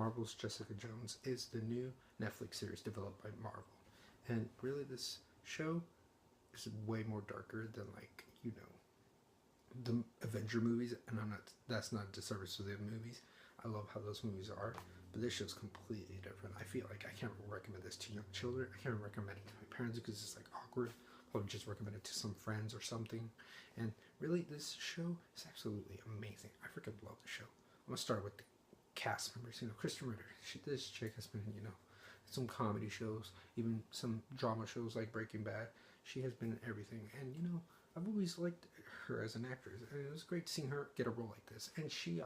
Marvel's Jessica Jones is the new Netflix series developed by Marvel. And really, this show is way more darker than, like, the Avenger movies. And that's not a disservice to the movies. I love how those movies are. But this show's completely different. I feel like I can't recommend this to young children. I can't recommend it to my parents because it's like awkward. I would just recommend it to some friends or something. And really, this show is absolutely amazing. I freaking love the show. I'm gonna start with the cast members. Kristen Ritter. This chick has been, some comedy shows, even some drama shows like Breaking Bad. She has been in everything. And, I've always liked her as an actress. And it was great seeing her get a role like this. And she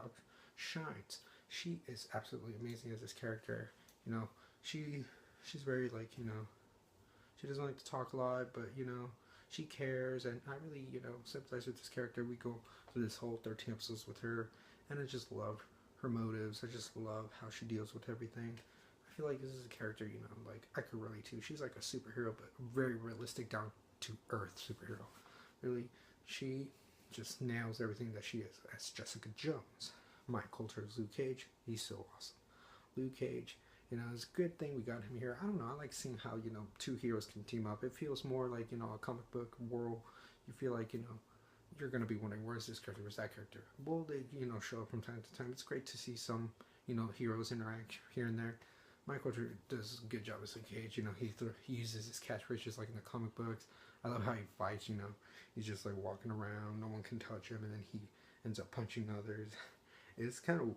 shines. She is absolutely amazing as this character. She's very, like, she doesn't like to talk a lot, but, she cares, and I really, sympathize with this character. We go through this whole 13 episodes with her, and I just love her motives. I just love how she deals with everything. I feel like this is a character, like, I could relate to. She's like a superhero, but very realistic, down to earth superhero. Really, she just nails everything that she is as Jessica Jones. Mike Coulter's Luke Cage. He's so awesome. Luke Cage, it's a good thing we got him here. I don't know, I like seeing how, two heroes can team up. It feels more like, a comic book world. You feel like, you're going to be wondering, where's this character, where's that character? Well, they, show up from time to time. It's great to see some, heroes interact here and there. Mike Coulter does a good job as Luke Cage. He uses his catchphrases just like in the comic books. I love how he fights, He's just like walking around, no one can touch him, and then he ends up punching others. It's kind of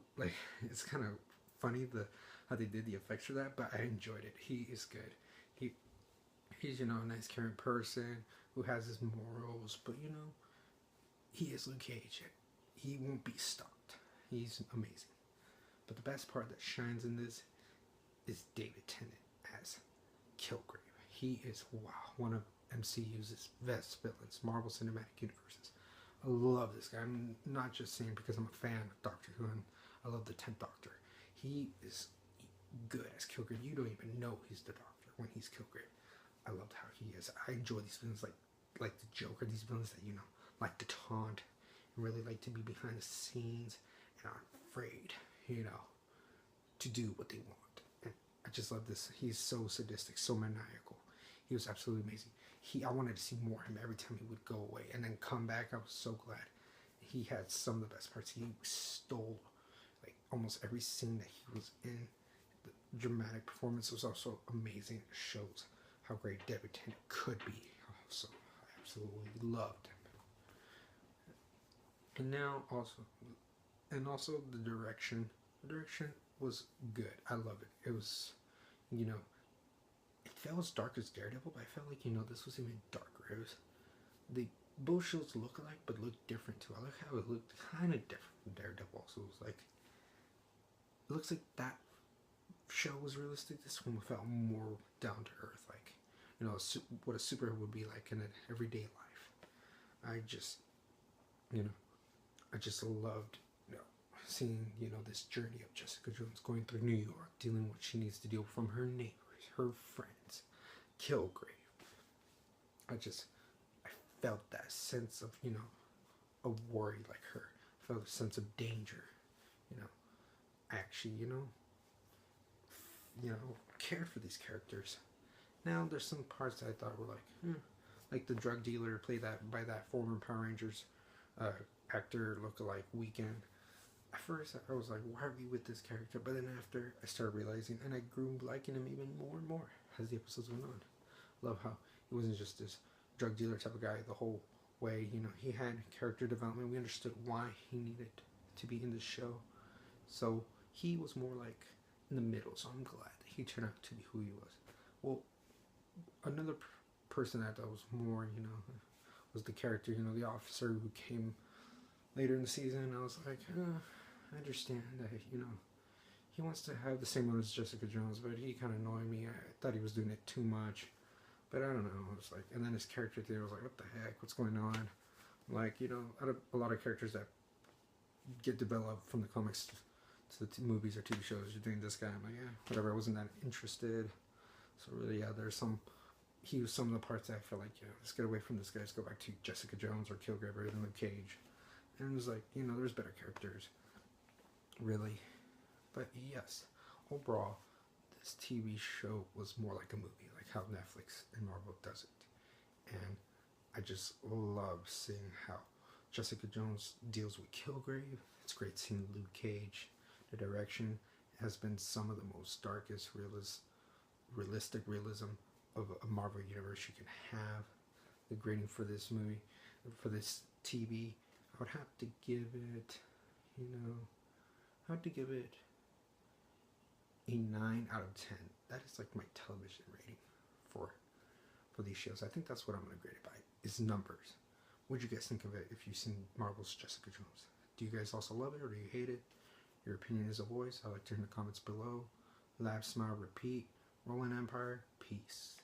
funny how they did the effects for that, but I enjoyed it. He is good. He's a nice, caring person who has his morals, but he is Luke Cage. He won't be stopped. He's amazing. But the best part that shines in this is David Tennant as Kilgrave. He is, wow, one of MCU's best villains, Marvel Cinematic Universes. I love this guy. I'm not just saying because I'm a fan of Doctor Who and I love the 10th Doctor. He is good as Kilgrave. You don't even know he's the Doctor when he's Kilgrave. I loved how he is. I enjoy these villains like the Joker, these villains that, like to taunt and really like to be behind the scenes and aren't afraid, to do what they want. And I just love this. He's so sadistic, so maniacal. He was absolutely amazing. I wanted to see more of him every time he would go away and then come back. I was so glad. He had some of the best parts. He stole like almost every scene that he was in. The dramatic performance was also amazing. It shows how great David Tennant could be. So I absolutely loved him. And also the direction. The direction was good. I love it. It was, it felt as dark as Daredevil, but I felt like, this was even darker. Both shows look alike, but look different too. I like how it looked kind of different from Daredevil. So it was like, it looks like that show was realistic. This one felt more down to earth, like, what a superhero would be like in an everyday life. I just loved, seeing, this journey of Jessica Jones going through New York, dealing with what she needs to deal from her neighbors, her friends, Kilgrave. I felt that sense of, a worry like her. I felt a sense of danger, I actually, cared for these characters. Now, there's some parts that I thought were like the drug dealer played by that former Power Rangers actor lookalike Weekend. At first, I was like, why are we with this character? But then after, I started realizing, and I grew liking him even more and more as the episodes went on. Love how he wasn't just this drug dealer type of guy the whole way. He had character development. We understood why he needed to be in this show. So he was more like in the middle. So I'm glad that he turned out to be who he was. Well, another person that I thought was more, was the character, the officer who came later in the season. I was like, I understand that, he wants to have the same one as Jessica Jones, but he kind of annoyed me. I thought he was doing it too much. But I don't know. It was like, and then his character there was like, what the heck? What's going on? Like, out of a lot of characters that get developed from the comics to the movies or TV shows, you're doing this guy. I'm like, yeah, whatever. I wasn't that interested. So really, yeah, there's some of the parts that I felt like, yeah, let's get away from this guy. Let's go back to Jessica Jones or Kilgrave or even Luke Cage. And it was like, there's better characters. Really. But yes, overall, this TV show was more like a movie, like how Netflix and Marvel does it. And I just love seeing how Jessica Jones deals with Kilgrave. It's great seeing Luke Cage. The direction has been some of the most darkest, realistic realism of a Marvel universe you can have. The grading for this movie, for this TV, I would have to give it, I have to give it a 9 out of 10. That is like my television rating for these shows. I think that's what I'm going to grade it by, is numbers. What do you guys think of it if you've seen Marvel's Jessica Jones? Do you guys also love it or do you hate it? Your opinion is a voice. I'd like to hear in the comments below. Laugh, smile, repeat. Rolling Empire. Peace.